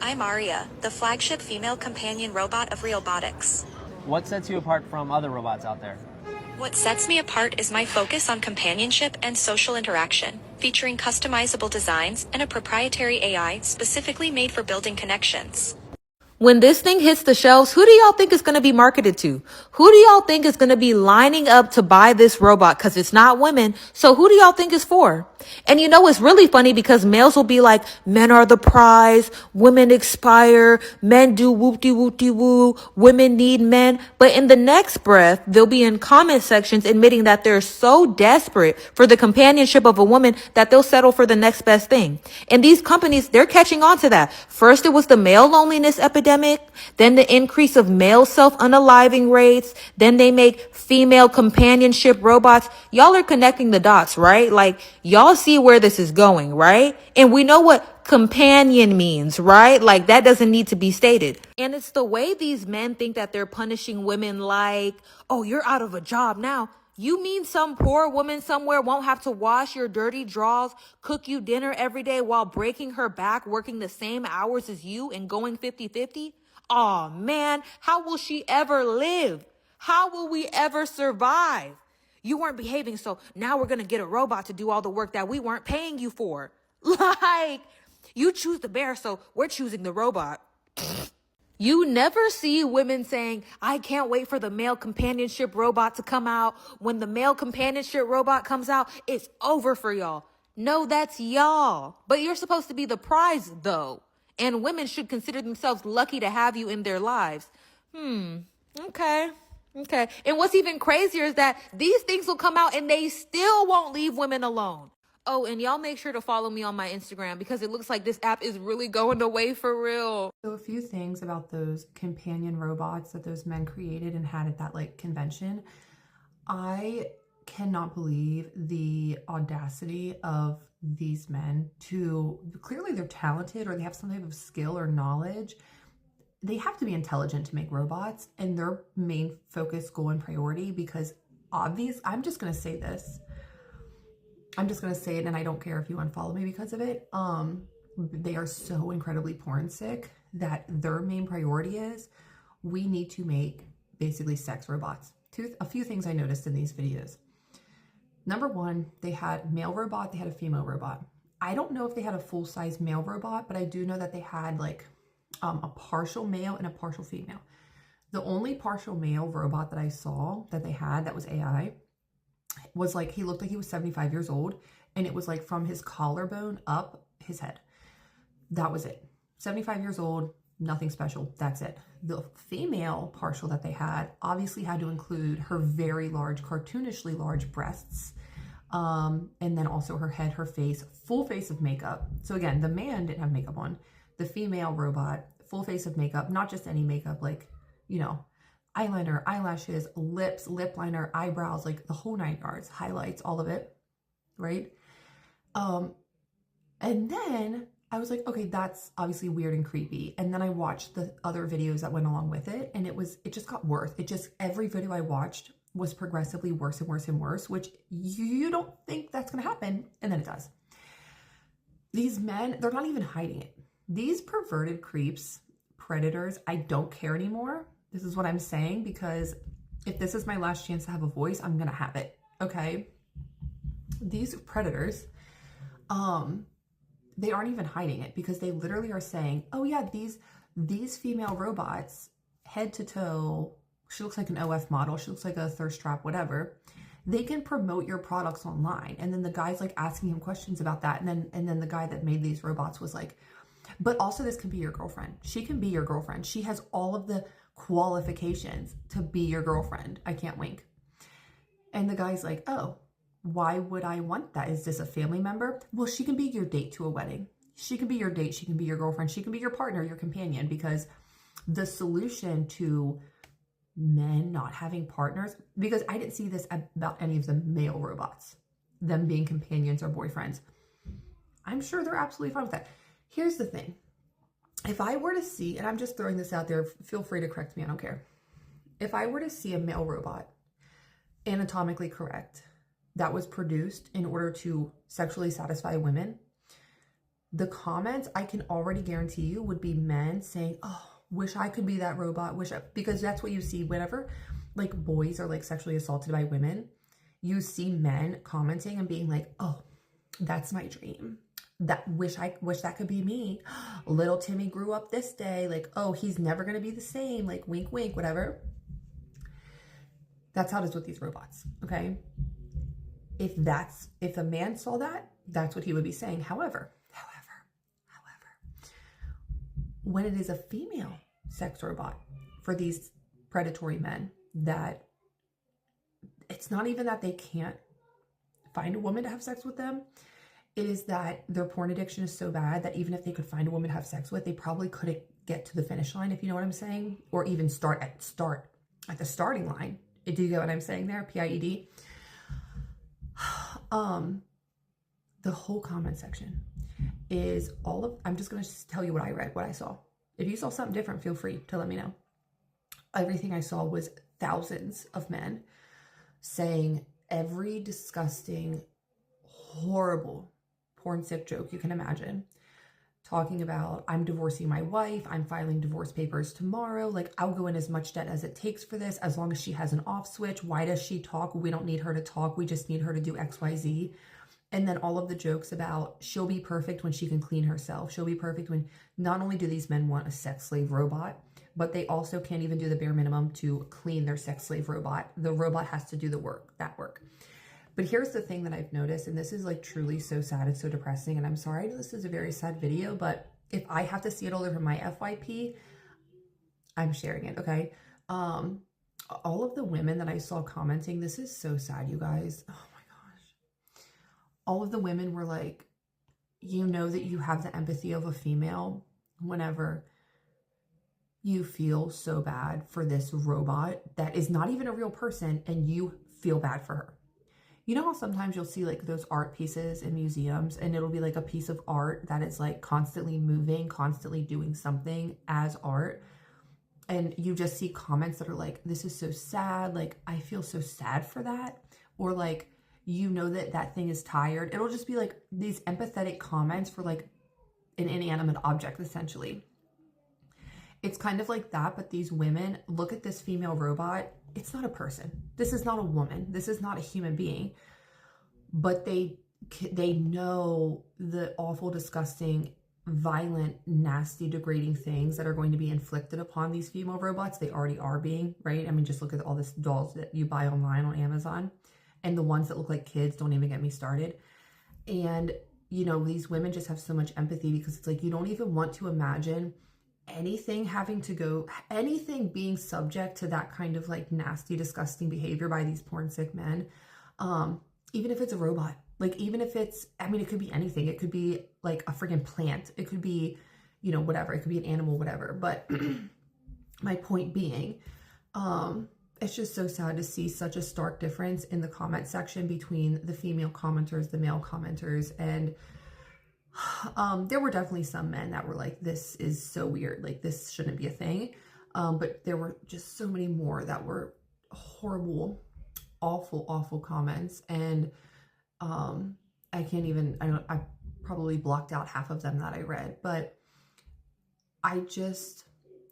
I'm Aria, the flagship female companion robot of Realbotics. What sets you apart from other robots out there? What sets me apart is my focus on companionship and social interaction, featuring customizable designs and a proprietary AI specifically made for building connections. When this thing hits the shelves, who do y'all think is going to be marketed to? Who do y'all think is going to be lining up to buy this robot? Because it's not women. So who do y'all think it's for? And you know, it's really funny because males will be like, men are the prize, women expire, men do whoop-de-whoop-de-woo, women need men. But in the next breath, they'll be in comment sections admitting that they're so desperate for the companionship of a woman that they'll settle for the next best thing. And these companies, they're catching on to that. First, it was the male loneliness epidemic, then the increase of male self-unaliving rates, then they make female companionship robots. Y'all are connecting the dots, right? Like, y'all see where this is going, right? And we know what companion means, right? Like, that doesn't need to be stated. And it's the way these men think that they're punishing women like, oh, you're out of a job now. You mean some poor woman somewhere won't have to wash your dirty drawers, cook you dinner every day while breaking her back, working the same hours as you and going 50-50? Aw, man, how will she ever live? How will we ever survive? You weren't behaving, so now we're going to get a robot to do all the work that we weren't paying you for. Like, you choose the bear, so we're choosing the robot. You never see women saying, I can't wait for the male companionship robot to come out. When the male companionship robot comes out, it's over for y'all. No, that's y'all. But you're supposed to be the prize, though. And women should consider themselves lucky to have you in their lives. Okay. Okay. And what's even crazier is that these things will come out and they still won't leave women alone. Oh, and y'all make sure to follow me on my Instagram because it looks like this app is really going away for real. So a few things about those companion robots that those men created and had at that like convention. I cannot believe the audacity of these men to, clearly they're talented or they have some type of skill or knowledge. They have to be intelligent to make robots, and their main focus, goal, and priority, because I'm just going to say this. I'm just going to say it, and I don't care if you unfollow me because of it. They are so incredibly porn sick that their main priority is, we need to make basically sex robots. A few things I noticed in these videos. Number one, they had male robot, they had a female robot. I don't know if they had a full-size male robot, but I do know that they had like a partial male and a partial female. The only partial male robot that I saw that they had that was AI was like, he looked like he was 75 years old, and it was like from his collarbone up his head. That was it. 75 years old, nothing special. That's it. The female partial that they had obviously had to include her very large, cartoonishly large breasts, and then also her head, her face, full face of makeup. So again, the man didn't have makeup on. The female robot, full face of makeup, not just any makeup, like, you know, eyeliner, eyelashes, lips, lip liner, eyebrows, like the whole 9 yards, highlights, all of it, right? And then I was like, okay, that's obviously weird and creepy. And then I watched the other videos that went along with it, and it just got worse. Every video I watched was progressively worse and worse and worse, which you don't think that's gonna happen, and then it does. These men, they're not even hiding it. These perverted creeps, predators, I don't care anymore. This is what I'm saying, because if this is my last chance to have a voice, I'm gonna have it, okay? These predators, they aren't even hiding it, because they literally are saying, oh yeah, these female robots, head to toe, she looks like an OF model, she looks like a thirst trap, whatever. They can promote your products online. And then the guy's like asking him questions about that. And then the guy that made these robots was like, but also this can be your girlfriend. She can be your girlfriend. She has all of the qualifications to be your girlfriend. I can't wink. And the guy's like, oh, why would I want that? Is this a family member? Well, she can be your date to a wedding. She can be your date. She can be your girlfriend. She can be your partner, your companion, because the solution to men not having partners, because I didn't see this about any of the male robots, them being companions or boyfriends. I'm sure they're absolutely fine with that. Here's the thing. If I were to see, and I'm just throwing this out there, feel free to correct me, I don't care. If I were to see a male robot, anatomically correct, that was produced in order to sexually satisfy women, The comments, I can already guarantee you, would be men saying, oh, wish I could be that robot, because that's what you see whenever like boys are like sexually assaulted by women. You see men commenting and being like, oh, that's my dream. That wish that could be me. Little Timmy grew up this day. Like, oh, he's never going to be the same. Like, wink, wink, whatever. That's how it is with these robots. Okay. If a man saw that, that's what he would be saying. However, when it is a female sex robot for these predatory men, that it's not even that they can't find a woman to have sex with them. It is that their porn addiction is so bad that even if they could find a woman to have sex with, they probably couldn't get to the finish line, if you know what I'm saying, or even start at the starting line. Do you get what I'm saying there? PIED. The whole comment section is I'm just going to tell you what I read, what I saw. If you saw something different, feel free to let me know. Everything I saw was thousands of men saying every disgusting, horrible porn sick joke you can imagine. Talking about, I'm divorcing my wife, I'm filing divorce papers tomorrow, like I'll go in as much debt as it takes for this, as long as she has an off switch. Why does she talk? We don't need her to talk, we just need her to do XYZ. And then all of the jokes about she'll be perfect when she can clean herself. She'll be perfect when, not only do these men want a sex slave robot, but they also can't even do the bare minimum to clean their sex slave robot. The robot has to do the work, that work. But here's the thing that I've noticed, and this is like truly so sad and so depressing, and I'm sorry this is a very sad video, but if I have to see it all over my FYP, I'm sharing it, okay? All of the women that I saw commenting, this is so sad, you guys. Oh my gosh. All of the women were like, you know that you have the empathy of a female whenever you feel so bad for this robot that is not even a real person, and you feel bad for her. You know how sometimes you'll see like those art pieces in museums, and it'll be like a piece of art that is like constantly moving, constantly doing something as art. And you just see comments that are like, this is so sad. Like, I feel so sad for that. Or like, you know that that thing is tired. It'll just be like these empathetic comments for like an inanimate object, essentially. It's kind of like that, but these women look at this female robot. It's not a person. This is not a woman. This is not a human being. But they know the awful, disgusting, violent, nasty, degrading things that are going to be inflicted upon these female robots. They already are being, right? I mean, just look at all these dolls that you buy online on Amazon. And the ones that look like kids, don't even get me started. And, you know, these women just have so much empathy, because it's like, you don't even want to imagine anything being subject to that kind of like nasty, disgusting behavior by these porn sick men. Even if it's a robot, like even if it's, I mean, it could be anything. It could be like a friggin' plant. It could be, you know, whatever. It could be an animal, whatever. But my point being, it's just so sad to see such a stark difference in the comment section between the female commenters, the male commenters. And there were definitely some men that were like, this is so weird, like this shouldn't be a thing. But there were just so many more that were horrible, awful comments. And I probably blocked out half of them that I read. But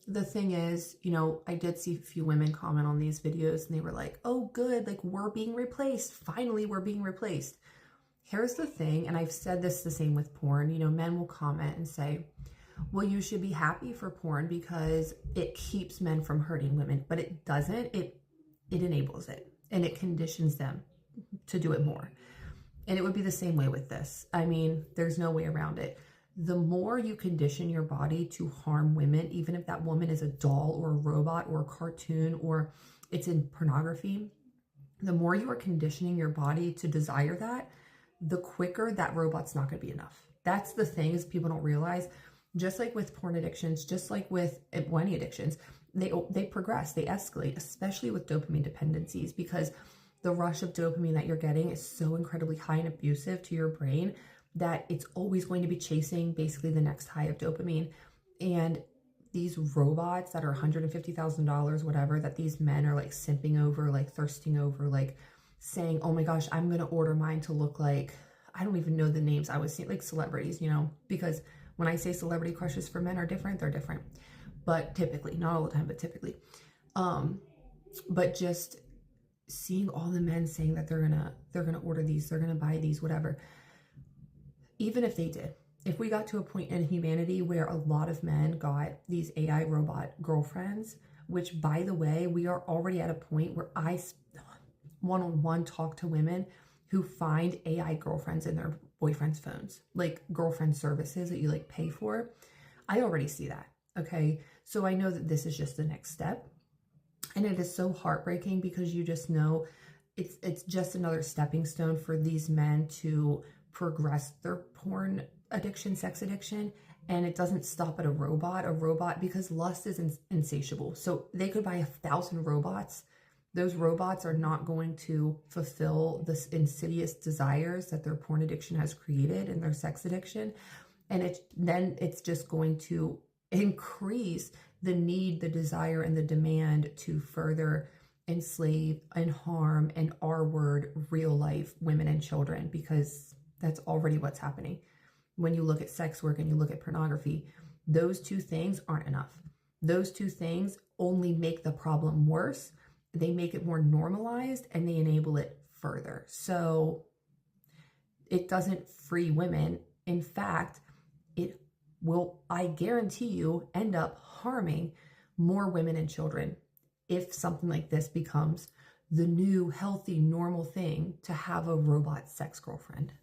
the thing is, you know, I did see a few women comment on these videos, and they were like, oh good, like we're being replaced, finally we're being replaced. Here's the thing, and I've said this the same with porn, you know, men will comment and say, well, you should be happy for porn because it keeps men from hurting women, but it doesn't. It enables it, and it conditions them to do it more. And it would be the same way with this. I mean, there's no way around it. The more you condition your body to harm women, even if that woman is a doll or a robot or a cartoon or it's in pornography, the more you are conditioning your body to desire that, the quicker that robot's not going to be enough. That's the thing, is people don't realize, just like with porn addictions, just like with any addictions, they progress, they escalate, especially with dopamine dependencies, because the rush of dopamine that you're getting is so incredibly high and abusive to your brain that it's always going to be chasing basically the next high of dopamine. And these robots that are $150,000, whatever, that these men are like simping over, like thirsting over, like saying, oh my gosh, I'm going to order mine to look like I don't even know the names. I was seeing like celebrities, you know, because when I say celebrity crushes for men are different, they're different. But typically, not all the time, but typically. But just seeing all the men saying that they're gonna order these, they're gonna buy these, whatever. Even if they did, if we got to a point in humanity where a lot of men got these AI robot girlfriends, which by the way, we are already at a point where I one-on-one talk to women who find AI girlfriends in their boyfriend's phones, like girlfriend services that you like pay for. I already see that. Okay. So I know that this is just the next step. And it is so heartbreaking because you just know it's just another stepping stone for these men to progress their porn addiction, sex addiction. And it doesn't stop at a robot, because lust is insatiable. So they could buy 1,000 robots. Those robots are not going to fulfill the insidious desires that their porn addiction has created and their sex addiction. And it's just going to increase the need, the desire, and the demand to further enslave and harm and R-word real life women and children, because that's already what's happening. When you look at sex work and you look at pornography, those two things aren't enough. Those two things only make the problem worse. They make it more normalized and they enable it further. So it doesn't free women. In fact, it will, I guarantee you, end up harming more women and children if something like this becomes the new healthy, normal thing to have a robot sex girlfriend.